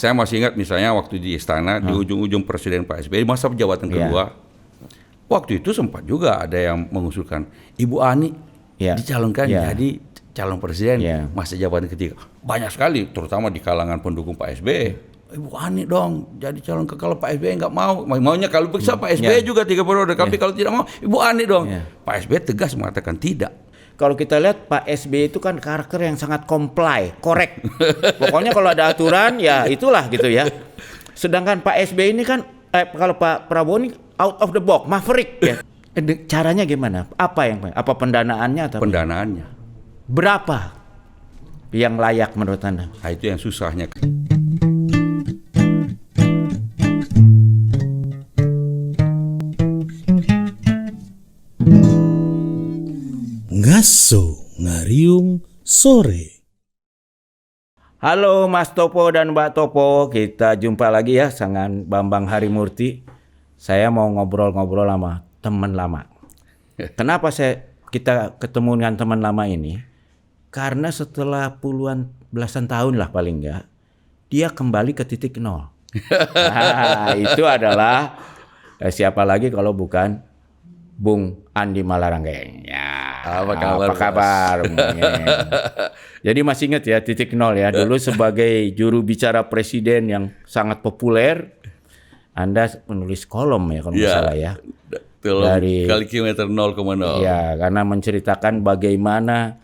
Saya masih ingat misalnya waktu di istana di ujung-ujung Presiden Pak SBY masa jabatan kedua, waktu itu sempat juga ada yang mengusulkan Ibu Ani dicalonkan jadi calon presiden masa jabatan ketiga. Banyak sekali, terutama di kalangan pendukung Pak SBY. Ibu Ani dong jadi calon, kalau Pak SBY nggak mau, maunya kalau bisa Pak SBY juga 3 periode, tapi kalau tidak mau Ibu Ani dong. Pak SBY tegas mengatakan tidak. Kalau kita lihat Pak SBY itu kan karakter yang sangat comply, korek. Pokoknya kalau ada aturan ya itulah gitu ya. Sedangkan Pak SBY ini kan kalau Pak Prabowo ini out of the box, maverick ya. Caranya gimana? Apa pendanaannya atau pendanaannya? Berapa yang layak menurut Anda? Nah, itu yang susahnya. Ngaso Ngariung Sore. Halo Mas Topo dan Mbak Topo, kita jumpa lagi ya dengan Bambang Harimurti. Saya mau ngobrol-ngobrol sama teman lama. Kenapa kita ketemu dengan teman lama ini? Karena setelah belasan tahun lah paling enggak, dia kembali ke titik nol. Nah, itu adalah siapa lagi kalau bukan Bung Andi Malarangeng. Ya, apa kabar? Jadi masih ingat ya titik nol ya. Dulu sebagai juru bicara presiden yang sangat populer, Anda menulis kolom ya kalau nggak salah ya. Dari kali kilometer 0,0. Ya, karena menceritakan bagaimana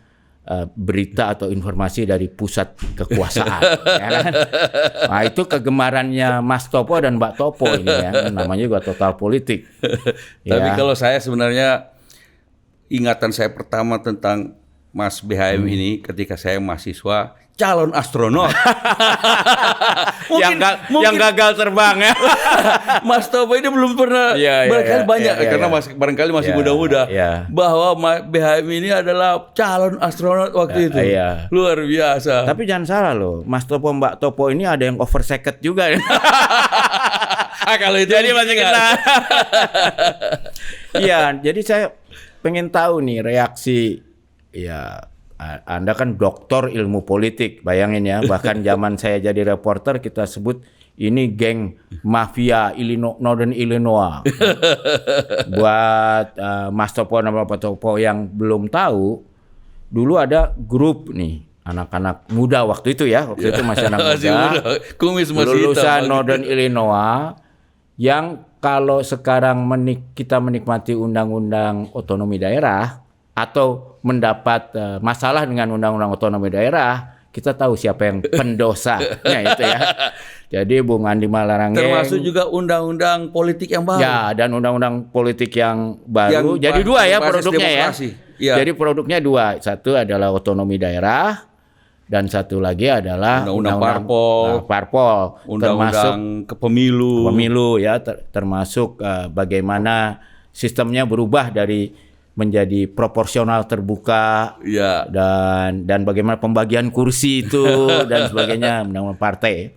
berita atau informasi dari pusat kekuasaan. Ya kan? Nah, itu kegemarannya Mas Topo dan Mbak Topo ini ya. Namanya juga Total Politik. Tapi kalau saya sebenarnya ingatan saya pertama tentang Mas BHM ini ketika saya mahasiswa calon astronot. yang gagal terbang ya. Mas Topo ini belum pernah barangkali banyak karena barangkali masih muda-muda bahwa BHM ini adalah calon astronot waktu itu. Luar biasa. Tapi jangan salah loh, Mas Topo Mbak Topo ini ada yang oversecond juga. Kalau itu jadi masih kena. Iya, jadi saya pengen tahu nih reaksi Anda kan doktor ilmu politik, bayangin ya. Bahkan zaman saya jadi reporter kita sebut ini geng mafia Northern Illinois. Buat Mas Topo dan Bapak Topo yang belum tahu, dulu ada grup nih anak-anak muda waktu itu ya, waktu itu masih anak muda, kumis masih lulusan hitam. Northern Illinois yang kalau sekarang kita menikmati undang-undang otonomi daerah atau mendapat masalah dengan undang-undang otonomi daerah, kita tahu siapa yang pendosanya itu ya. Jadi Bung Andi Malarangeng termasuk juga undang-undang politik yang baru. Ya, dan undang-undang politik yang baru. Jadi dua ya produknya ya. Jadi produknya dua. Satu adalah otonomi daerah dan satu lagi adalah undang-undang parpol, undang-undang pemilu ya, termasuk bagaimana sistemnya berubah dari menjadi proporsional terbuka dan bagaimana pembagian kursi itu dan sebagainya, undang-undang partai.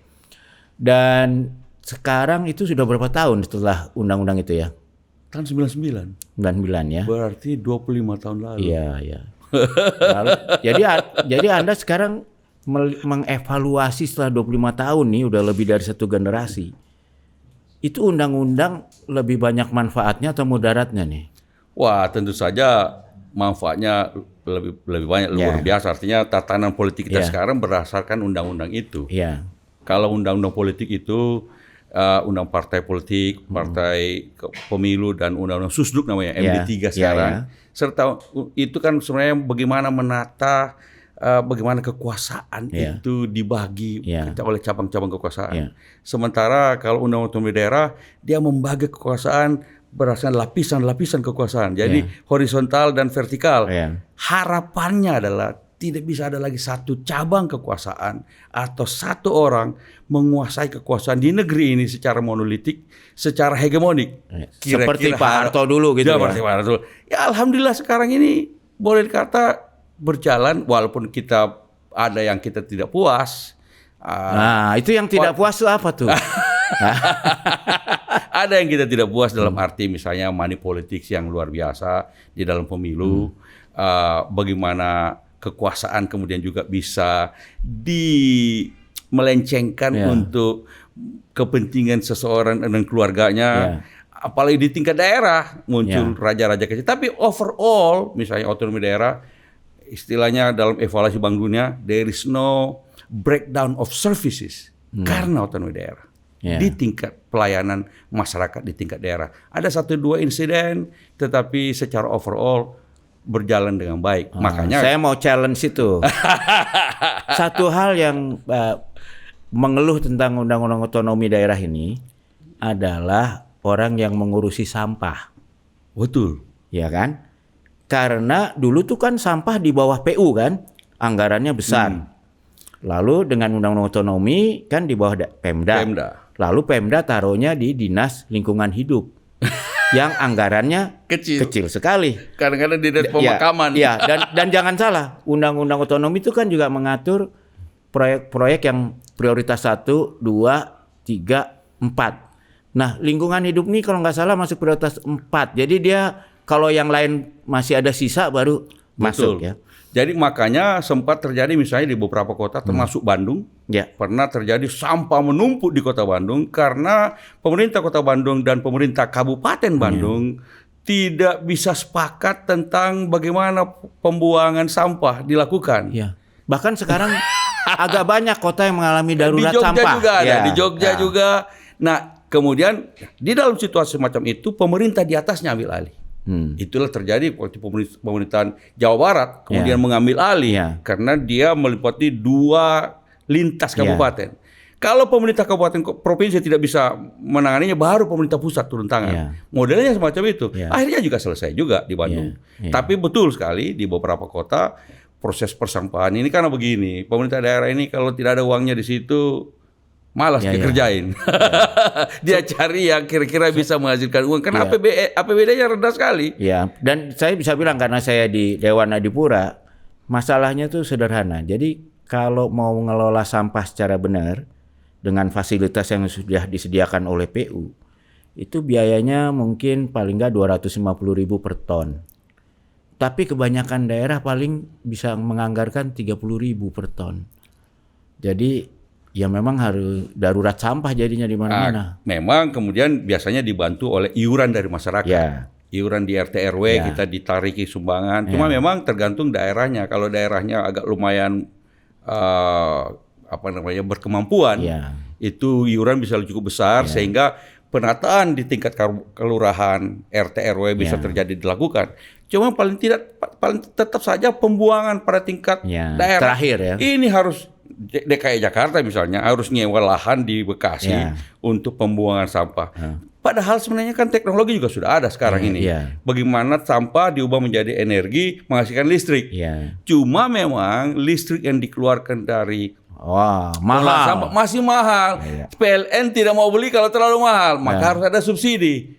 Dan sekarang itu sudah berapa tahun setelah undang-undang itu ya? Tahun 99. 99 ya. Berarti 25 tahun lalu. Iya. Jadi Anda sekarang mengevaluasi setelah 25 tahun nih, udah lebih dari satu generasi. Itu undang-undang lebih banyak manfaatnya atau mudaratnya nih? Wah, tentu saja manfaatnya lebih banyak, luar biasa. Artinya tatanan politik kita sekarang berdasarkan undang-undang itu. Kalau undang-undang politik itu undang partai politik, partai pemilu dan undang-undang Susduk namanya MD3 sekarang. Serta itu kan sebenarnya bagaimana menata bagaimana kekuasaan itu dibagi oleh cabang-cabang kekuasaan. Sementara kalau undang-undang otonomi daerah dia membagi kekuasaan berdasarkan lapisan-lapisan kekuasaan. Jadi horizontal dan vertikal. Harapannya adalah tidak bisa ada lagi satu cabang kekuasaan atau satu orang menguasai kekuasaan di negeri ini secara monolitik, secara hegemonik. Seperti Pak Harto dulu gitu ya. Alhamdulillah sekarang ini boleh dikata berjalan, walaupun kita ada yang kita tidak puas. Nah, itu yang tidak puas itu apa tuh? Ada yang kita tidak puas dalam arti misalnya money politics yang luar biasa di dalam pemilu. Bagaimana kekuasaan kemudian juga bisa melencengkan untuk kepentingan seseorang dan keluarganya. Apalagi di tingkat daerah muncul raja-raja kecil. Tapi overall, misalnya otonomi daerah, istilahnya dalam evaluasi Bank Dunia, there is no breakdown of services karena otonomi daerah. Di tingkat pelayanan masyarakat di tingkat daerah. Ada 1-2 insiden, tetapi secara overall berjalan dengan baik. Makanya saya mau challenge itu. Satu hal yang mengeluh tentang undang-undang otonomi daerah ini adalah orang yang mengurusi sampah. Betul. Ya kan? Karena dulu tuh kan sampah di bawah PU kan, anggarannya besar. Lalu dengan undang-undang otonomi kan di bawah Pemda. Lalu Pemda taruhnya di Dinas Lingkungan Hidup. Yang anggarannya kecil sekali. Kadang-kadang di pemakaman. Iya, dan jangan salah, undang-undang otonomi itu kan juga mengatur proyek-proyek yang prioritas 1, 2, 3, 4. Nah, lingkungan hidup ini kalau nggak salah masuk prioritas 4. Jadi dia kalau yang lain masih ada sisa baru masuk ya. Jadi makanya sempat terjadi misalnya di beberapa kota termasuk Bandung. Pernah terjadi sampah menumpuk di kota Bandung karena pemerintah kota Bandung dan pemerintah Kabupaten Bandung tidak bisa sepakat tentang bagaimana pembuangan sampah dilakukan. Bahkan sekarang agak banyak kota yang mengalami darurat sampah. Di Jogja juga ada, di Jogja juga. Nah, kemudian di dalam situasi semacam itu pemerintah di atasnya ambil alih. Itulah terjadi waktu pemerintahan Jawa Barat kemudian mengambil alih karena dia meliputi 2 lintas kabupaten. Kalau pemerintah kabupaten provinsi tidak bisa menanganinya, baru pemerintah pusat turun tangan. Modelnya semacam itu. Akhirnya juga selesai juga di Bandung. Tapi betul sekali di beberapa kota proses persampahan ini karena begini, pemerintah daerah ini kalau tidak ada uangnya di situ malas dikerjain. Dia cari yang kira-kira bisa menghasilkan uang. Karena APBD-nya rendah sekali. Dan saya bisa bilang karena saya di Dewan Adipura, masalahnya tuh sederhana. Jadi kalau mau mengelola sampah secara benar dengan fasilitas yang sudah disediakan oleh PU, itu biayanya mungkin paling nggak 250.000 per ton. Tapi kebanyakan daerah paling bisa menganggarkan 30.000 per ton. Jadi ya memang harus darurat sampah jadinya di mana-mana. Memang kemudian biasanya dibantu oleh iuran dari masyarakat. Iuran di RT RW kita ditariki sumbangan. Cuma memang tergantung daerahnya. Kalau daerahnya agak lumayan berkemampuan, itu iuran bisa cukup besar sehingga penataan di tingkat kelurahan RT RW bisa terjadi dilakukan. Cuma paling tetap saja pembuangan pada tingkat daerah. Terakhir Ini harus DKI Jakarta misalnya harus nyewa lahan di Bekasi untuk pembuangan sampah. Padahal sebenarnya kan teknologi juga sudah ada sekarang ini. Bagaimana sampah diubah menjadi energi menghasilkan listrik. Cuma memang listrik yang dikeluarkan dari mahal. Sampah masih mahal. PLN tidak mau beli kalau terlalu mahal, maka harus ada subsidi.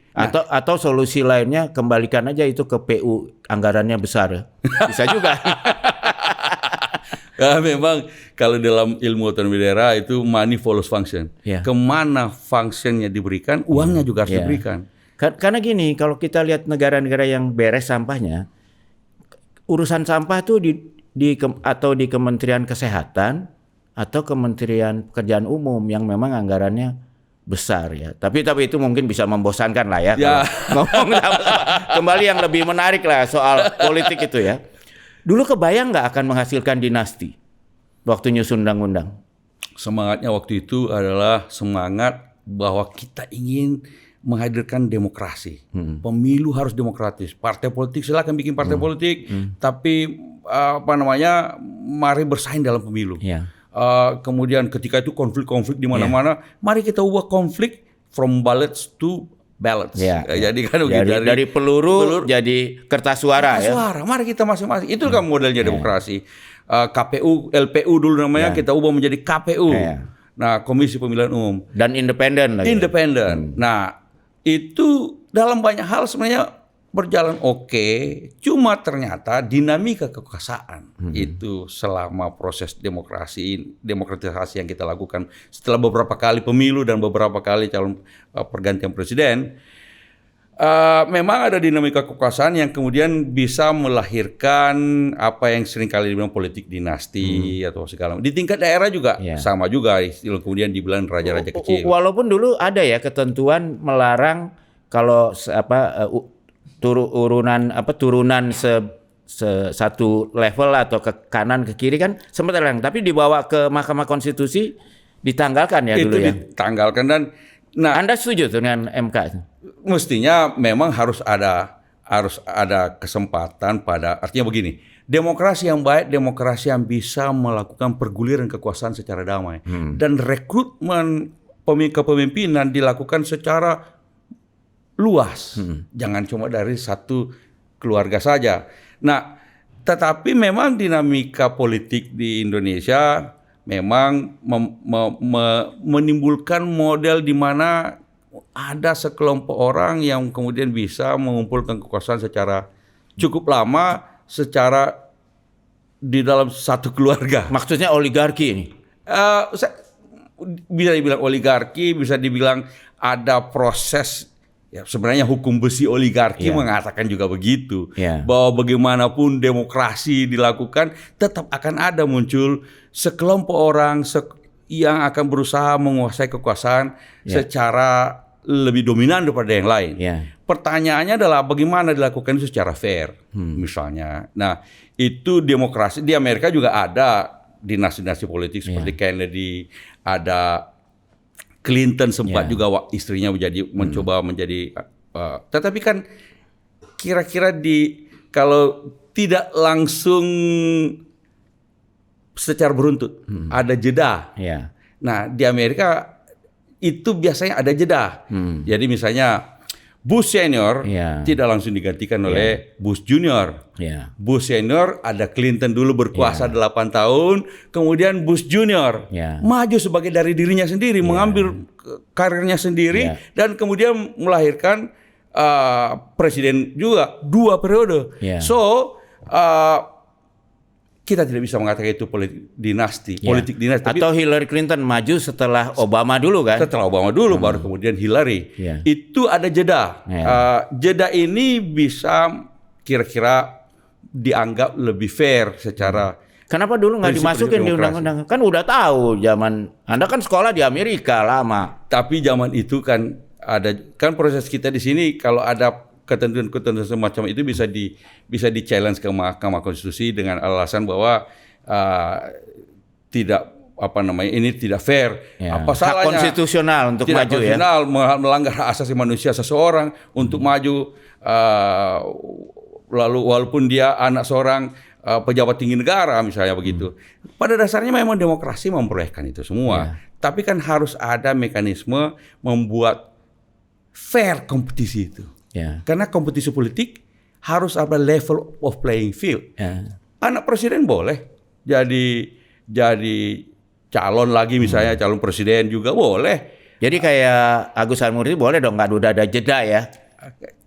Atau solusi lainnya kembalikan aja itu ke PU, anggarannya besar. Bisa juga. Memang kalau dalam ilmu otonomi daerah itu money follows function. Kemana fungsinya diberikan, uangnya juga harus diberikan. Karena gini, kalau kita lihat negara-negara yang beres sampahnya, urusan sampah itu atau di Kementerian Kesehatan atau Kementerian Pekerjaan Umum yang memang anggarannya besar ya. Tapi itu mungkin bisa membosankan lah ya. Ngomong kembali yang lebih menarik lah soal politik itu ya. Dulu kebayang nggak akan menghasilkan dinasti waktu nyusun undang-undang? Semangatnya waktu itu adalah semangat bahwa kita ingin menghadirkan demokrasi. Pemilu harus demokratis. Partai politik silakan bikin partai politik, tapi mari bersaing dalam pemilu. Kemudian ketika itu konflik-konflik di mana-mana, mari kita ubah konflik from ballots to ballots. Jadi kan dari peluru jadi kertas suara. Mari kita masing-masing. Itu kan modelnya demokrasi. KPU, LPU dulu namanya kita ubah menjadi KPU. Nah, Komisi Pemilihan Umum. Dan independen lagi. Nah, itu dalam banyak hal sebenarnya berjalan oke. Cuma ternyata dinamika kekuasaan itu selama proses demokratisasi yang kita lakukan setelah beberapa kali pemilu dan beberapa kali calon pergantian presiden, Memang ada dinamika kekuasaan yang kemudian bisa melahirkan apa yang seringkali dibilang politik dinasti atau segala macam. Di tingkat daerah juga sama juga, kemudian dibilang raja-raja kecil. Walaupun dulu ada ya ketentuan melarang kalau turunan satu level atau ke kanan ke kiri kan sempat larang, tapi dibawa ke Mahkamah Konstitusi ditanggalkan ya dulu ya. Itu ditanggalkan dan Anda setuju dengan MK? Mestinya memang harus ada kesempatan pada, artinya begini, demokrasi yang baik, demokrasi yang bisa melakukan perguliran kekuasaan secara damai dan rekrutmen kepemimpinan dilakukan secara luas, jangan cuma dari satu keluarga saja. Nah, tetapi memang dinamika politik di Indonesia memang menimbulkan model di mana ada sekelompok orang yang kemudian bisa mengumpulkan kekuasaan secara cukup lama, secara di dalam satu keluarga. Maksudnya oligarki ini? Bisa dibilang oligarki, bisa dibilang ada proses. Ya, sebenarnya hukum besi oligarki mengatakan juga begitu, bahwa bagaimanapun demokrasi dilakukan, tetap akan ada muncul sekelompok orang yang akan berusaha menguasai kekuasaan secara lebih dominan daripada yang lain. Pertanyaannya adalah bagaimana dilakukan itu secara fair, misalnya. Nah, itu demokrasi di Amerika juga ada dinasti-dinasti politik seperti Kennedy, ada Clinton sempat juga istrinya mencoba menjadi, tetapi kan kira-kira kalau tidak langsung secara beruntut, ada jeda. Nah, di Amerika itu biasanya ada jeda. Jadi misalnya Bush senior tidak langsung digantikan oleh Bush junior. Bush senior ada Clinton dulu berkuasa 8 tahun, kemudian Bush junior maju sebagai dari dirinya sendiri, mengambil karirnya sendiri, dan kemudian melahirkan presiden juga 2 periode. So kita tidak bisa mengatakan itu politik dinasti. Atau Hillary Clinton maju setelah Obama dulu kan? Setelah Obama dulu, baru kemudian Hillary. Itu ada jeda. Jeda ini bisa kira-kira dianggap lebih fair secara. Kenapa dulu nggak dimasukin di undang-undang? Kan udah tahu zaman Anda kan sekolah di Amerika lama. Tapi zaman itu kan proses kita di sini kalau ada ketentuan-ketentuan semacam itu bisa di challenge ke Mahkamah Konstitusi dengan alasan bahwa ini tidak fair. Apa salahnya? Hak konstitusional untuk tidak maju konstitusional, melanggar hak asasi manusia seseorang untuk maju, lalu walaupun dia anak seorang pejabat tinggi negara misalnya begitu. Pada dasarnya memang demokrasi memperbolehkan itu semua. Tapi kan harus ada mekanisme membuat fair kompetisi itu. Karena kompetisi politik harus ada level of playing field. Anak presiden boleh jadi calon lagi misalnya, calon presiden juga boleh. Jadi kayak Agus Harimurti boleh dong, nggak udah ada jeda ya?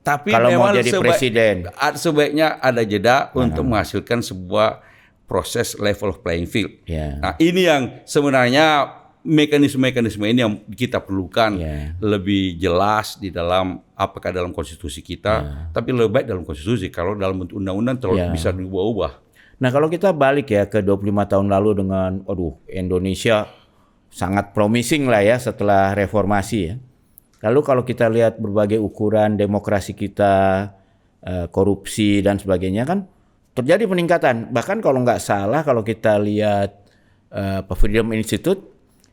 Tapi kalau mau jadi presiden, sebaiknya ada jeda untuk menghasilkan sebuah proses level of playing field. Nah, ini yang sebenarnya mekanisme-mekanisme ini yang kita perlukan lebih jelas di dalam apakah dalam konstitusi kita, tapi lebih baik dalam konstitusi. Kalau dalam bentuk undang-undang terlalu bisa diubah-ubah. Nah, kalau kita balik ya ke 25 tahun lalu dengan Indonesia sangat promising lah ya setelah reformasi ya. Lalu kalau kita lihat berbagai ukuran demokrasi kita, korupsi dan sebagainya kan terjadi peningkatan. Bahkan kalau nggak salah kalau kita lihat Freedom Institute,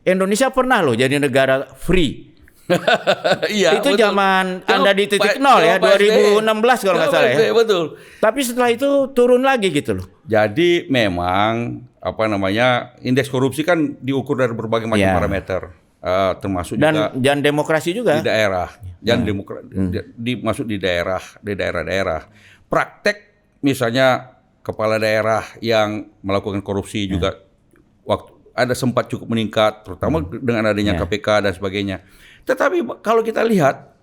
Indonesia pernah loh jadi negara free. Itu betul. Zaman Anda di titik nol ya, 2016 kalau nggak salah ya. Betul. Tapi setelah itu turun lagi gitu loh. Jadi memang indeks korupsi kan diukur dari berbagai macam parameter, termasuk dan demokrasi juga di daerah, masuk di daerah-daerah. Praktek misalnya kepala daerah yang melakukan korupsi juga ada sempat cukup meningkat, terutama dengan adanya KPK dan sebagainya. Tetapi kalau kita lihat,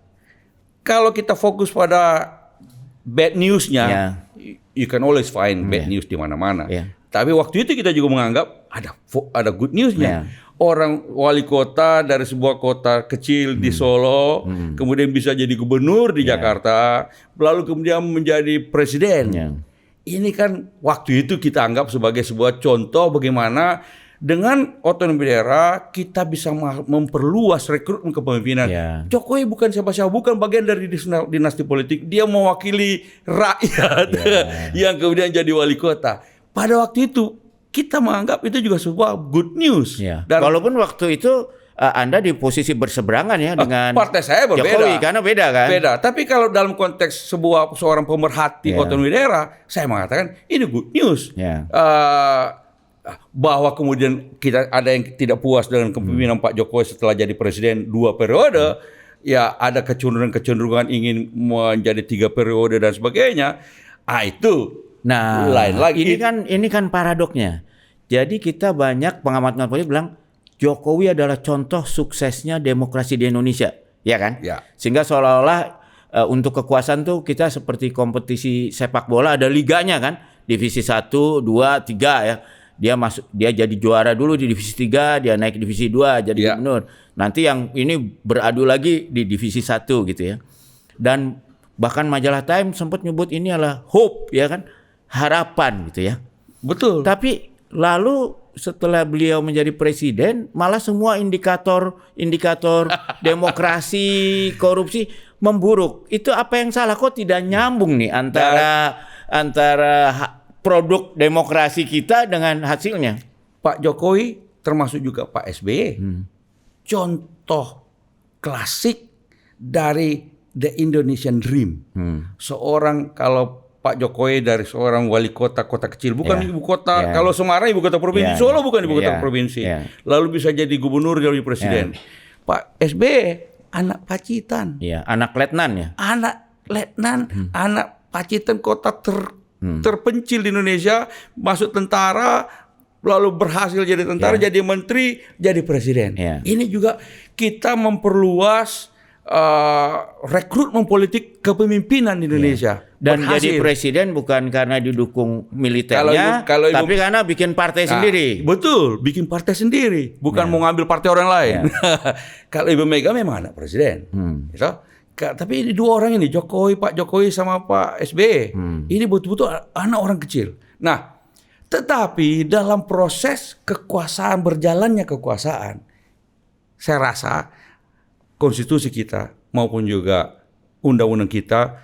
kalau kita fokus pada bad news-nya, you can always find bad news di mana-mana. Tapi waktu itu kita juga menganggap ada good news-nya. orang wali kota dari sebuah kota kecil di Solo, kemudian bisa jadi gubernur di Jakarta, lalu kemudian menjadi presiden. Ini kan waktu itu kita anggap sebagai sebuah contoh bagaimana dengan otonomi daerah kita bisa memperluas rekrutmen kepemimpinan. Jokowi bukan siapa-siapa, bukan bagian dari dinasti politik. Dia mewakili rakyat yang kemudian jadi wali kota. Pada waktu itu kita menganggap itu juga sebuah good news. Dan walaupun waktu itu Anda di posisi berseberangan ya dengan partai saya berbeda. Jokowi, karena beda kan? Beda. Tapi kalau dalam konteks seorang pemerhati otonomi daerah, saya mengatakan ini good news. Bahwa kemudian kita ada yang tidak puas dengan kepemimpinan Pak Jokowi setelah jadi presiden 2 periode, ya ada kecenderungan ingin menjadi 3 periode dan sebagainya. Itu lain lagi. Ini kan paradoknya. Jadi kita banyak pengamat politik bilang Jokowi adalah contoh suksesnya demokrasi di Indonesia, ya kan? Sehingga seolah-olah untuk kekuasaan tuh kita seperti kompetisi sepak bola, ada liganya kan? Divisi 1, 2, 3 ya. Dia jadi juara dulu di divisi 3, dia naik divisi 2 jadi gubernur. Nanti yang ini beradu lagi di divisi 1 gitu ya. Dan bahkan majalah Time sempat nyebut ini adalah hope, ya kan? Harapan gitu ya. Betul. Tapi lalu setelah beliau menjadi presiden, malah semua indikator demokrasi, korupsi memburuk. Itu apa yang salah? Kok tidak nyambung nih antara produk demokrasi kita dengan hasilnya? Pak Jokowi termasuk juga Pak SBY. Contoh klasik dari the Indonesian Dream. Seorang kalau Pak Jokowi dari seorang wali kota kecil, bukan ibu kota. Kalau Semarang ibu kota provinsi, Solo bukan ibu kota provinsi. Lalu bisa jadi gubernur, jadi presiden. Pak SBY anak Pacitan. Anak letnan ya. Anak letnan, anak Pacitan, kota terpencil di Indonesia, masuk tentara, lalu berhasil jadi tentara, jadi menteri, jadi presiden. Ini juga kita memperluas rekrutmen politik kepemimpinan di Indonesia. Dan berhasil. Jadi presiden bukan karena didukung militernya, tapi karena bikin partai sendiri. Betul, bikin partai sendiri, bukan mau ngambil partai orang lain. Kalau Ibu Mega memang anak presiden, gitu. Tapi ini 2 orang ini, Pak Jokowi sama Pak SBY, ini betul-betul anak orang kecil. Nah, tetapi dalam proses kekuasaan, berjalannya kekuasaan, saya rasa konstitusi kita maupun juga undang-undang kita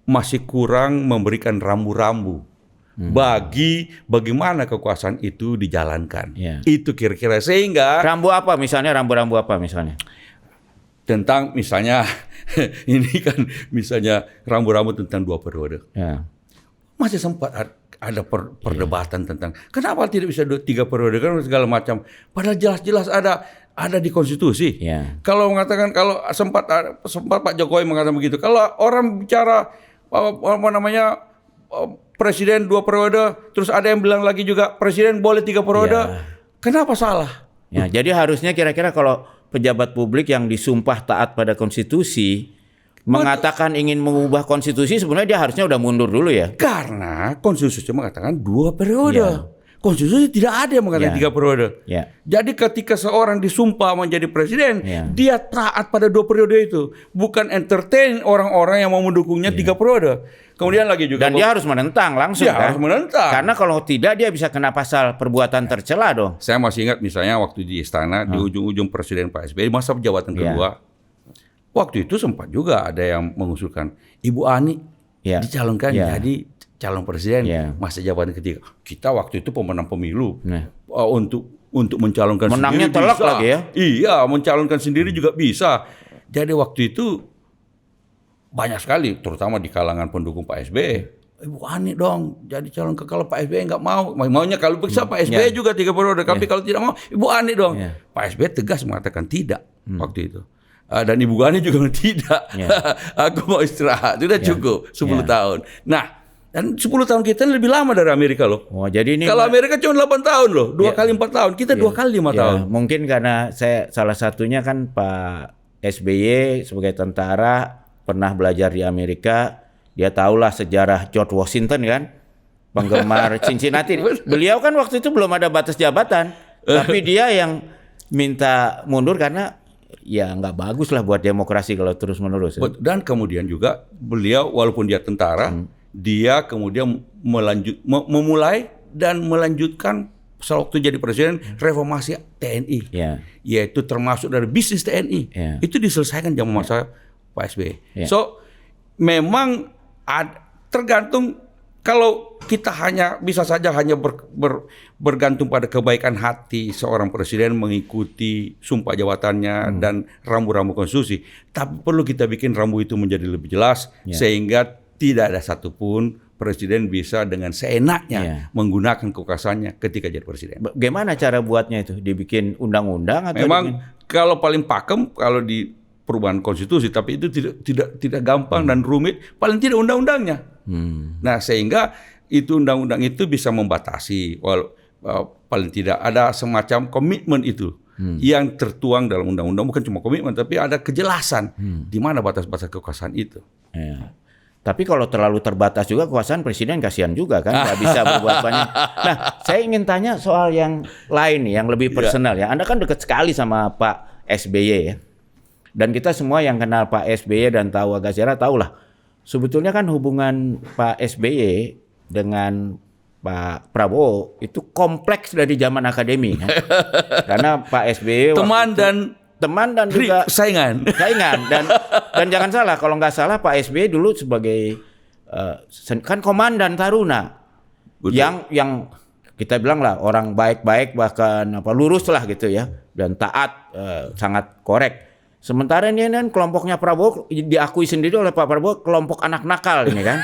masih kurang memberikan rambu-rambu bagaimana kekuasaan itu dijalankan. Itu kira-kira, sehingga rambu-rambu apa misalnya? Tentang misalnya ini kan misalnya rambu-rambu tentang 2 periode. Masih sempat ada perdebatan tentang kenapa tidak bisa 3 periode kan segala macam. Padahal jelas-jelas ada di konstitusi. Kalau mengatakan, kalau sempat Pak Jokowi mengatakan begitu. Kalau orang bicara presiden 2 periode, terus ada yang bilang lagi juga presiden boleh 3 periode. Kenapa salah? Jadi harusnya kira-kira kalau pejabat publik yang disumpah taat pada konstitusi mengatakan ingin mengubah konstitusi, sebenarnya dia harusnya udah mundur dulu ya. Karena konstitusi mengatakan 2 periode. Konstitusi tidak ada yang mengatakan 3 periode. Jadi ketika seorang disumpah menjadi presiden, dia taat pada 2 periode itu, bukan entertain orang-orang yang mau mendukungnya 3 periode. Kemudian lagi juga, dan dia harus menentang langsung kan? Harus menentang. Karena kalau tidak dia bisa kena pasal perbuatan tercela dong. Saya masih ingat misalnya waktu di istana, di ujung-ujung presiden Pak SBY masa jabatan kedua, waktu itu sempat juga ada yang mengusulkan Ibu Ani dicalonkan jadi calon presiden masa jabatan ketiga. Kita waktu itu pemenang pemilu, untuk mencalonkan menangnya sendiri telak bisa. Lagi ya? Iya, mencalonkan sendiri juga bisa. Jadi waktu itu banyak sekali, terutama di kalangan pendukung Pak SBY. Ibu Ani dong jadi calon. Kalau Pak SBY nggak mau, maunya kalau bisa Pak SBY juga 3 periode. Tapi kalau tidak mau, Ibu Ani dong. Pak SBY tegas mengatakan tidak waktu itu. Dan Ibu Ani juga bilang tidak. Aku mau istirahat, sudah cukup 10 tahun. Nah, dan 10 tahun kita lebih lama dari Amerika loh. Jadi ini kalau Amerika cuma 8 tahun loh, 2 kali 4 tahun. Kita 2 kali 5 tahun. Mungkin karena salah satunya kan Pak SBY sebagai tentara pernah belajar di Amerika, dia tahulah sejarah George Washington kan, penggemar Cincinnati. Beliau kan waktu itu belum ada batas jabatan, tapi dia yang minta mundur karena ya nggak bagus lah buat demokrasi kalau terus menerus. Dan kemudian juga beliau walaupun dia tentara, dia kemudian memulai dan melanjutkan sewaktu jadi presiden reformasi TNI, yaitu termasuk dari bisnis TNI. Itu diselesaikan zaman masa Pak SBY. So memang tergantung. Kalau kita bisa saja bergantung pada kebaikan hati seorang presiden mengikuti sumpah jabatannya dan rambu-rambu konstitusi, tapi perlu kita bikin rambu itu menjadi lebih jelas sehingga tidak ada satupun presiden bisa dengan seenaknya menggunakan kekuasaannya ketika jadi presiden. Bagaimana cara buatnya itu? Dibikin undang-undang atau memang kalau paling pakem kalau di perubahan konstitusi, tapi itu tidak gampang dan rumit, paling tidak undang-undangnya. Nah, sehingga itu undang-undang itu bisa membatasi, paling tidak ada semacam komitmen itu yang tertuang dalam undang-undang, bukan cuma komitmen, tapi ada kejelasan di mana batas-batas kekuasaan itu. Tapi kalau terlalu terbatas juga kekuasaan presiden kasihan juga kan, nggak bisa berbuat banyak. Nah, saya ingin tanya soal yang lain nih, yang lebih personal ya. Anda kan dekat sekali sama Pak SBY ya. Dan kita semua yang kenal Pak SBY dan tahu Agasera tahulah sebetulnya kan hubungan Pak SBY dengan Pak Prabowo itu kompleks dari zaman akademi kan? Karena Pak SBY teman dan juga saingan dan jangan salah, kalau nggak salah Pak SBY dulu sebagai kan komandan Taruna. Betul. Yang kita bilang lah orang baik-baik, bahkan lurus lah gitu ya, dan taat, sangat korek. Sementara ini kan kelompoknya Prabowo diakui sendiri oleh Pak Prabowo kelompok anak nakal ini kan.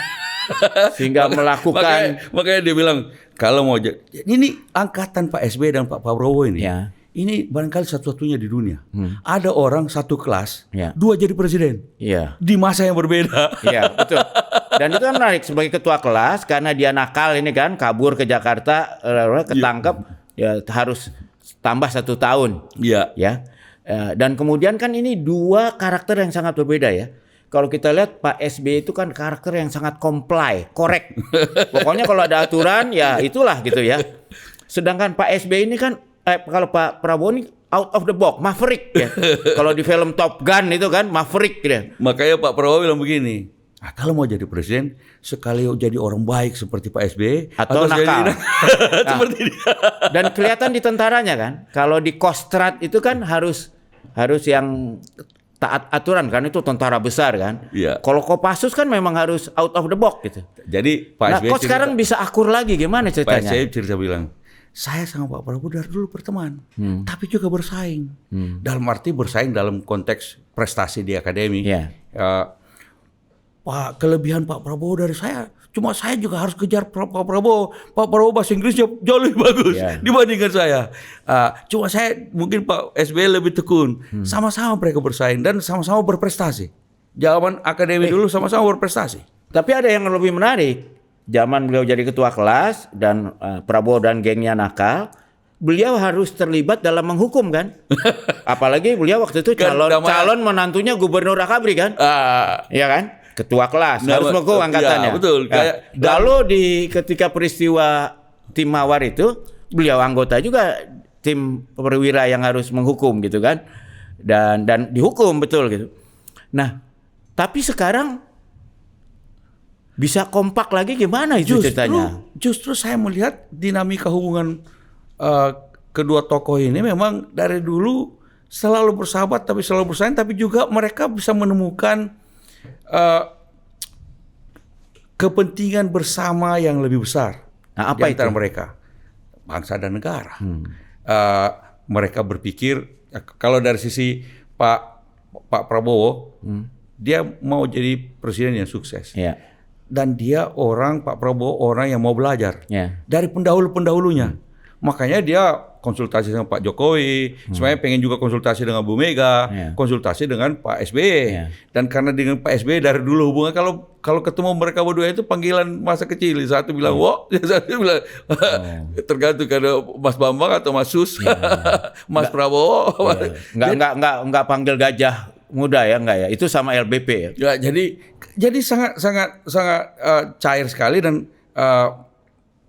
Sehingga melakukan makanya dia bilang kalau mau ini angkatan Pak SBY dan Pak Prabowo ini. Ini barangkali satu-satunya di dunia. Ada orang satu kelas, dua jadi presiden. Di masa yang berbeda. Iya, betul. Dan itu kan menarik sebagai ketua kelas karena dia nakal ini kan, kabur ke Jakarta, ketangkep, ya harus tambah 1 tahun. Ya. Dan kemudian kan ini dua karakter yang sangat berbeda ya. Kalau kita lihat Pak SBY itu kan karakter yang sangat comply, korek. Pokoknya kalau ada aturan ya itulah gitu ya. Sedangkan Pak SBY ini kan kalau Pak Prabowo ini out of the box, maverick ya. Kalau di film Top Gun itu kan maverick gitu. Makanya Pak Prabowo bilang begini, kalau mau jadi presiden sekali jadi orang baik seperti Pak SBY atau nakal. Seperti dia. Dan kelihatan di tentaranya kan, kalau di Kostrad itu kan harus yang taat aturan kan, itu tentara besar kan. Kalau Kopassus kan memang harus out of the box gitu. Jadi Pak SBY kok sekarang bisa akur lagi, gimana ceritanya? Pak SBY cerita bilang, saya sama Pak Prabowo dari dulu berteman, tapi juga bersaing. Dalam arti bersaing dalam konteks prestasi di akademi. Pak, kelebihan Pak Prabowo dari saya, cuma saya juga harus kejar Pak Prabowo. Pak Prabowo bahasa Inggrisnya jauh lebih bagus dibandingkan saya. Cuma saya mungkin Pak SBY lebih tekun. Sama-sama mereka bersaing dan sama-sama berprestasi. Zaman akademi dulu sama-sama berprestasi. Tapi ada yang lebih menarik. Zaman beliau jadi ketua kelas dan Prabowo dan gengnya nakal, beliau harus terlibat dalam menghukum kan. Apalagi beliau waktu itu calon menantunya gubernur Akabri kan. Iya kan? Ketua kelas harus menghukum angkatannya. Betul. Lalu ketika peristiwa tim Mawar itu, beliau anggota juga tim perwira yang harus menghukum gitu kan. Dan dihukum betul gitu. Nah, tapi sekarang bisa kompak lagi gimana itu ceritanya? Justru saya melihat dinamika hubungan kedua tokoh ini memang dari dulu selalu bersahabat, tapi selalu bersaing, tapi juga mereka bisa menemukan kepentingan bersama yang lebih besar. Nah, apa di antara mereka? Bangsa dan negara. Mereka berpikir kalau dari sisi Pak Prabowo, dia mau jadi presiden yang sukses. Dan dia Pak Prabowo orang yang mau belajar dari pendahulu-pendahulunya. Makanya dia konsultasi sama Pak Jokowi, sebenarnya pengen juga konsultasi dengan Bu Mega, konsultasi dengan Pak SBY. Dan karena dengan Pak SBY dari dulu hubungan, kalau ketemu mereka berdua itu panggilan masa kecil. Satu bilang wo, satu bilang tergantung karena Mas Bambang atau Mas Sus, Mas Prabowo. Nggak panggil gajah muda ya, enggak ya? Itu sama LBP ya. Jadi sangat cair sekali dan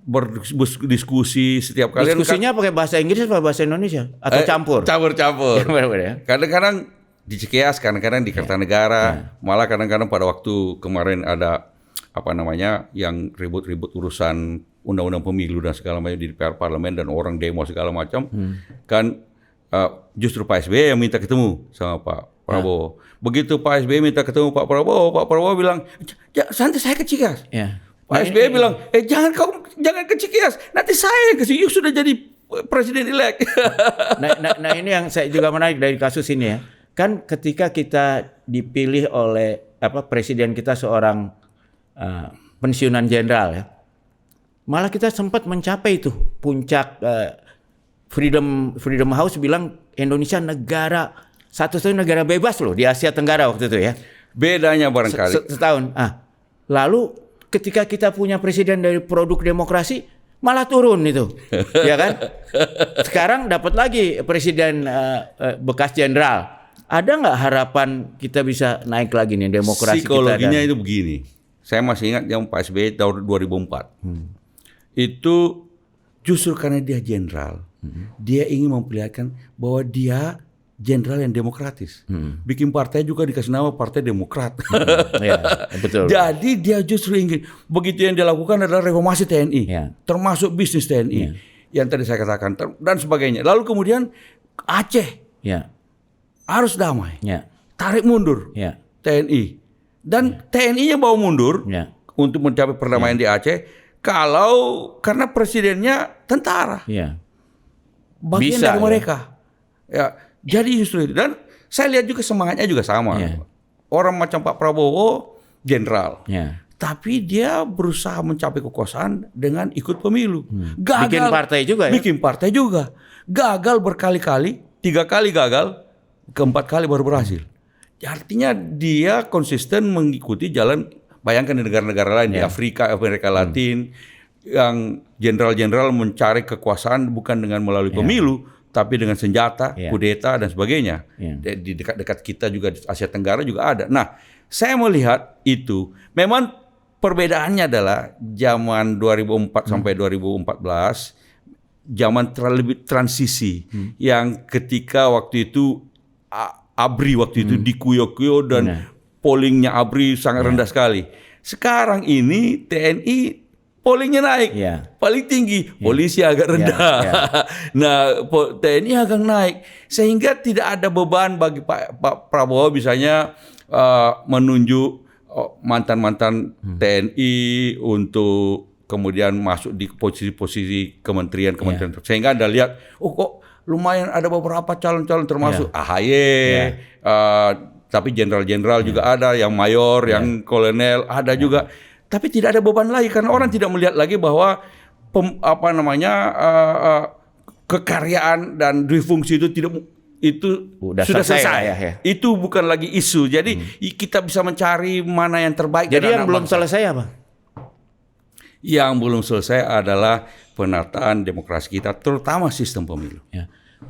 berdiskusi setiap kali. Diskusinya pakai bahasa Inggris atau bahasa Indonesia atau campur? Campur-campur. Ya. Kadang-kadang di Cikeas, kadang-kadang di Kertanegara, malah kadang-kadang pada waktu kemarin ada yang ribut-ribut urusan undang-undang pemilu dan segala macam di DPR parlemen dan orang demo segala macam, kan justru Pak SBY yang minta ketemu sama Pak Prabowo. Begitu Pak SBY minta ketemu Pak Prabowo bilang, nanti saya ke Cikeas. Pak SBY bilang, jangan ke Cikeas, nanti saya ke sini, sudah jadi presiden elek. Nah ini yang saya juga menarik dari kasus ini ya. Kan ketika kita dipilih oleh presiden kita seorang pensiunan jenderal ya, malah kita sempat mencapai itu puncak. Freedom House bilang Indonesia satu-satunya negara bebas loh di Asia Tenggara waktu itu ya. Bedanya barangkali setahun. Lalu ketika kita punya presiden dari produk demokrasi malah turun itu, ya kan? Sekarang dapat lagi presiden bekas jenderal. Ada nggak harapan kita bisa naik lagi nih demokrasi psikologinya kita? Itu begini. Saya masih ingat yang Pak SBY tahun 2004. Itu justru karena dia jenderal, dia ingin memperlihatkan bahwa dia jenderal yang demokratis. Bikin partai juga dikasih nama Partai Demokrat. Ya, betul. Jadi dia justru ingin, begitu yang dia lakukan adalah reformasi TNI, termasuk bisnis TNI, yang tadi saya katakan dan sebagainya. Lalu kemudian Aceh. Harus damai, tarik mundur TNI, dan TNI-nya bawa mundur untuk mencapai perdamaian di Aceh. Karena presidennya tentara, bagian dari mereka, jadi justru itu. Dan saya lihat juga semangatnya juga sama. Orang macam Pak Prabowo jenderal, tapi dia berusaha mencapai kekuasaan dengan ikut pemilu. Gagal, bikin partai juga, gagal berkali-kali, 3 kali gagal. Keempat kali baru berhasil. Artinya dia konsisten mengikuti jalan. Bayangkan di negara-negara lain di Afrika, Amerika Latin, yang jenderal-jenderal mencari kekuasaan bukan dengan melalui pemilu, tapi dengan senjata, kudeta dan sebagainya. Di dekat-dekat kita juga di Asia Tenggara juga ada. Nah, saya melihat itu memang perbedaannya adalah zaman 2004 sampai 2014, zaman lebih transisi, yang ketika waktu itu ABRI waktu itu dikuyok-kuyok dan pollingnya ABRI sangat rendah sekali. Sekarang ini TNI pollingnya naik, paling tinggi, polisi agak rendah. Nah, TNI agak naik, sehingga tidak ada beban bagi Pak Prabowo misalnya menunjuk mantan-mantan TNI untuk kemudian masuk di posisi-posisi kementerian, sehingga Anda lihat, kok lumayan ada beberapa calon-calon termasuk AHY, tapi jenderal-jenderal juga ada, yang mayor, yang kolonel ada juga. Tapi tidak ada beban lagi karena orang tidak melihat lagi bahwa kekaryaan dan difungsi itu sudah selesai. Itu bukan lagi isu. Jadi kita bisa mencari mana yang terbaik. Jadi yang belum selesai apa? Yang belum selesai adalah penataan demokrasi kita, terutama sistem pemilu.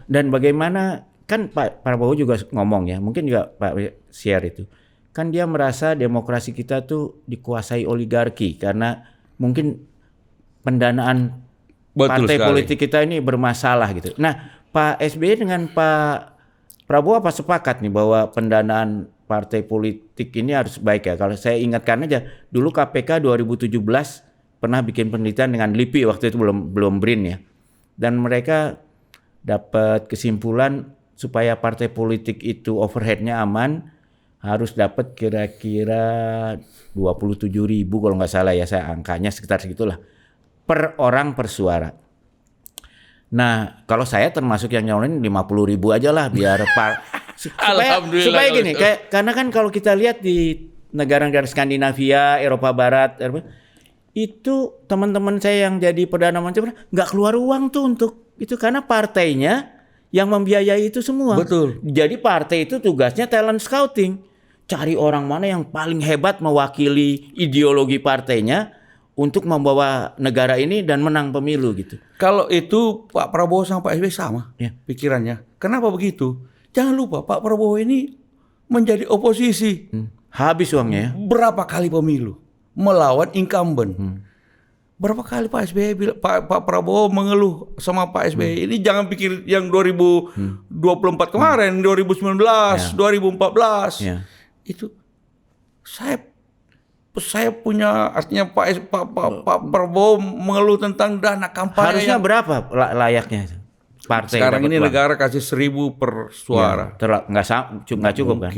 Dan bagaimana, kan Pak Prabowo juga ngomong ya, mungkin juga Pak share itu, kan dia merasa demokrasi kita tuh dikuasai oligarki karena mungkin pendanaan partai politik kita ini bermasalah gitu. Nah, Pak SBY dengan Pak Prabowo apa sepakat nih bahwa pendanaan partai politik ini harus baik ya? Kalau saya ingatkan aja, dulu KPK 2017 pernah bikin penelitian dengan LIPI, waktu itu belum BRIN ya. Dan mereka dapat kesimpulan supaya partai politik itu overheadnya aman, harus dapat kira-kira 27.000 kalau nggak salah ya, saya angkanya sekitar segitulah, per orang per suara. Nah, kalau saya termasuk yang nyalonin 50.000 aja lah biar supaya gini, karena kan kalau kita lihat di negara-negara Skandinavia, Eropa Barat, itu teman-teman saya yang jadi Perdana Menteri nggak keluar uang tuh untuk itu karena partainya yang membiayai itu semua. Betul. Jadi partai itu tugasnya talent scouting, cari orang mana yang paling hebat mewakili ideologi partainya untuk membawa negara ini dan menang pemilu gitu. Kalau itu Pak Prabowo sama Pak SBY sama pikirannya. Kenapa begitu? Jangan lupa Pak Prabowo ini menjadi oposisi. Habis uangnya ya. Berapa kali pemilu melawan incumbent. Berapa kali Pak SBY bilang, Pak Prabowo mengeluh sama Pak SBY. Ini jangan pikir yang 2024 kemarin, 2019, 2014. Itu saya punya, artinya Pak Prabowo mengeluh tentang dana kampanye. Harusnya berapa layaknya partai? Sekarang ini negara kasih 1.000 per suara. Nggak cukup kan?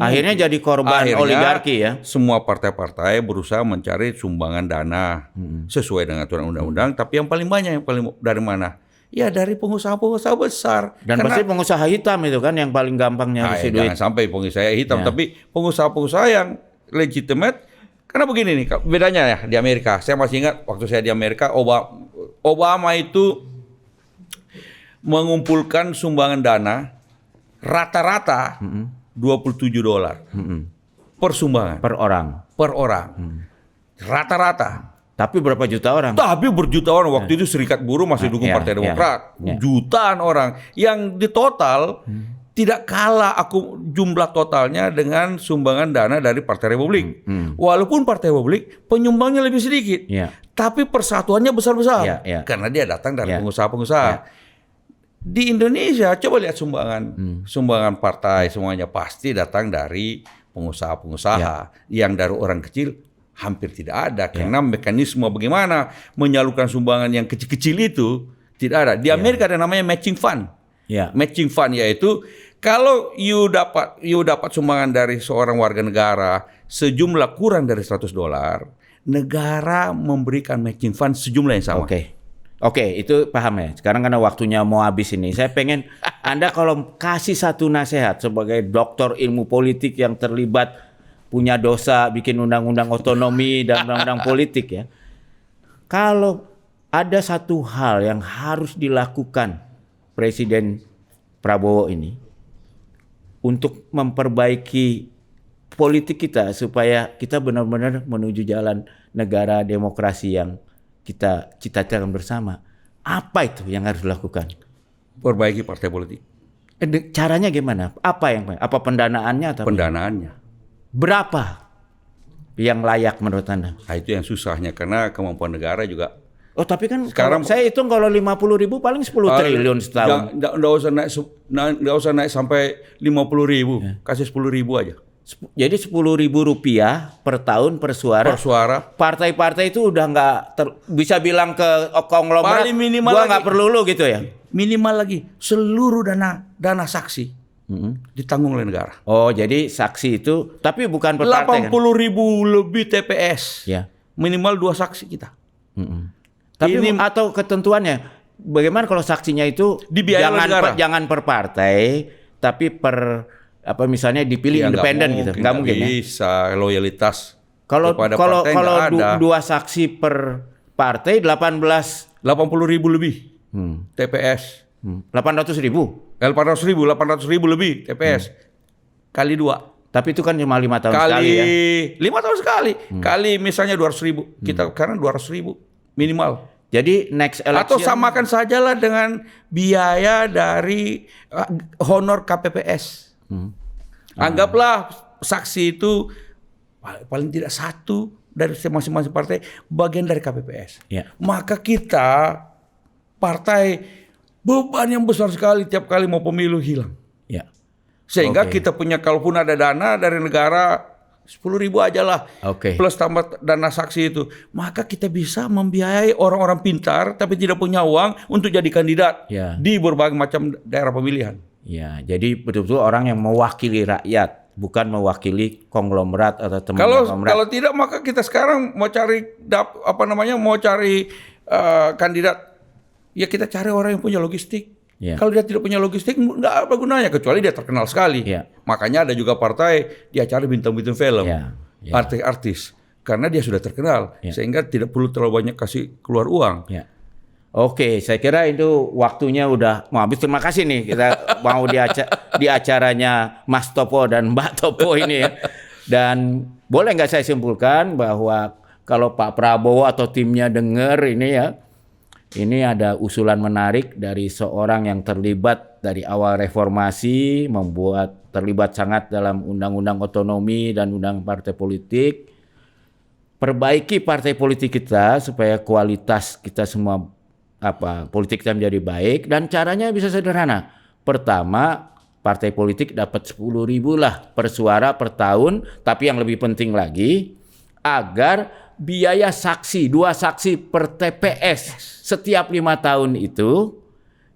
Akhirnya jadi korban oligarki ya. Semua partai-partai berusaha mencari sumbangan dana sesuai dengan aturan undang-undang. Tapi yang paling banyak, dari mana? Ya dari pengusaha-pengusaha besar. Dan pasti pengusaha hitam itu kan yang paling gampang nyari duit. Jangan sampai pengusaha hitam, tapi pengusaha-pengusaha yang legitimate. Karena begini nih, bedanya ya di Amerika. Saya masih ingat waktu saya di Amerika, Obama itu mengumpulkan sumbangan dana rata-rata $27 per sumbangan. Per orang. Rata-rata. Tapi berapa juta orang? Tapi berjuta orang. Waktu itu Serikat Buruh masih dukung Partai Demokrat. Jutaan orang. Yang di total tidak kalah jumlah totalnya dengan sumbangan dana dari Partai Republik. Walaupun Partai Republik penyumbangnya lebih sedikit. Tapi persatuannya besar-besar. Karena dia datang dari pengusaha-pengusaha. Di Indonesia, coba lihat sumbangan partai semuanya pasti datang dari pengusaha-pengusaha. Yang dari orang kecil hampir tidak ada. Karena mekanisme bagaimana menyalurkan sumbangan yang kecil-kecil itu tidak ada. Di Amerika ada namanya matching fund. Matching fund yaitu kalau you dapat sumbangan dari seorang warga negara sejumlah kurang dari $100, negara memberikan matching fund sejumlah yang sama. Oke, itu paham ya. Sekarang karena waktunya mau habis ini, saya pengen Anda kalau kasih satu nasihat sebagai doktor ilmu politik yang terlibat punya dosa bikin undang-undang otonomi dan undang-undang politik ya. Kalau ada satu hal yang harus dilakukan Presiden Prabowo ini untuk memperbaiki politik kita supaya kita benar-benar menuju jalan negara demokrasi yang kita cita-citakan bersama. Apa itu yang harus dilakukan? Perbaiki partai politik. Caranya gimana? Apa pendanaannya atau pendanaannya? Berapa yang layak menurut Anda? Nah, itu yang susahnya karena kemampuan negara juga. Oh, tapi kan sekarang saya hitung kalau 50.000 paling 10 triliun setahun. Nggak usah naik sampai 50.000, kasih 10.000 aja. Jadi Rp10.000 per tahun per suara. Partai-partai itu udah nggak bisa bilang ke konglomerat. Gua nggak perlu lu gitu ya. Minimal lagi seluruh dana saksi ditanggung oleh negara. Oh, jadi saksi itu tapi bukan per partai. 80.000 lebih TPS. Minimal 2 saksi kita. Tapi atau ketentuannya bagaimana kalau saksinya itu jangan per partai tapi per misalnya dipilih independen gitu. Nggak mungkin ya. Bisa loyalitas. Kalau 2 saksi per partai 80.000 lebih TPS. 800.000 lebih TPS. Kali 2. Tapi itu kan cuma 5 tahun sekali ya. 5 tahun sekali. Kali misalnya 200.000. Kita sekarang 200.000 minimal. Jadi next election. Atau samakan sajalah dengan biaya dari honor KPPS. Anggaplah saksi itu paling tidak 1 dari masing-masing partai bagian dari KPPS. Maka kita partai beban yang besar sekali tiap kali mau pemilu hilang. Sehingga kita punya kalaupun ada dana dari negara 10.000 aja lah, plus tambah dana saksi itu, maka kita bisa membiayai orang-orang pintar tapi tidak punya uang untuk jadi kandidat di berbagai macam daerah pemilihan. Jadi betul-betul orang yang mewakili rakyat, bukan mewakili konglomerat atau teman konglomerat. Kalau tidak, maka kita sekarang mau cari kandidat, ya kita cari orang yang punya logistik. Kalau dia tidak punya logistik, nggak apa gunanya kecuali dia terkenal sekali. Makanya ada juga partai dia cari bintang-bintang film, artis-artis, karena dia sudah terkenal, sehingga tidak perlu terlalu banyak kasih keluar uang. Oke, saya kira itu waktunya udah mau habis. Terima kasih nih kita mau di acaranya Mas Topo dan Mbak Topo ini ya. Dan boleh nggak saya simpulkan bahwa kalau Pak Prabowo atau timnya dengar ini ya, ini ada usulan menarik dari seorang yang terlibat dari awal reformasi, terlibat sangat dalam undang-undang otonomi dan undang partai politik. perbaiki partai politik kita supaya kualitas kita semua politik kita menjadi baik, dan caranya bisa sederhana. Pertama, partai politik dapat 10.000 lah per suara per tahun, tapi yang lebih penting lagi agar biaya saksi 2 saksi per TPS setiap 5 tahun itu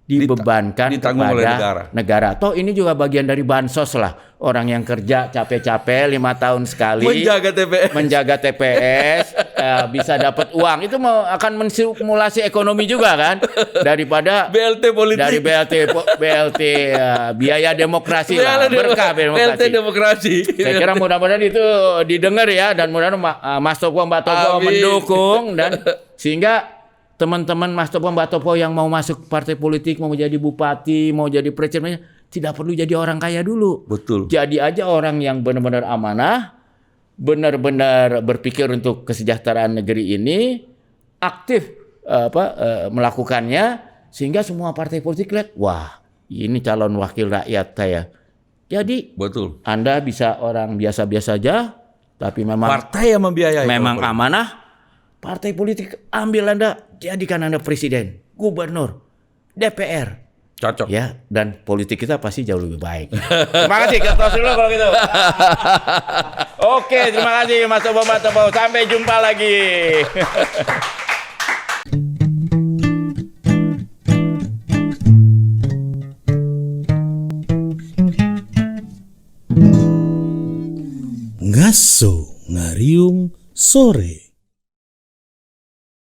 dibebankan ditanggung oleh negara. Toh ini juga bagian dari bansos lah. Orang yang kerja capek-capek 5 tahun sekali menjaga TPS bisa dapat uang. Itu akan mensimulasi ekonomi juga kan, daripada BLT politik. Dari BLT biaya demokrasi lah, berkah demokrasi. BLT demokrasi. Saya kira mudah-mudahan itu didengar ya, dan mudah-mudahan Mas Topo Mbak Topo mendukung, dan sehingga teman-teman Mas Topo Mbak Topo yang mau masuk partai politik, mau jadi bupati, mau jadi presiden, tidak perlu jadi orang kaya dulu. Betul. Jadi aja orang yang benar-benar amanah, benar-benar berpikir untuk kesejahteraan negeri ini, aktif melakukannya, sehingga semua partai politik lihat, wah ini calon wakil rakyat saya. Jadi betul. Anda bisa orang biasa-biasa aja, tapi memang partai yang membiayai. Memang amanah. Partai politik ambil Anda, jadikan Anda presiden, gubernur, DPR. Cocok. Ya, dan politik kita pasti jauh lebih baik. Terima kasih, kita tos dulu kalau gitu. Oke, terima kasih Mas Topo Mbak Topo. Sampai jumpa lagi. Ngaso ngariung sore.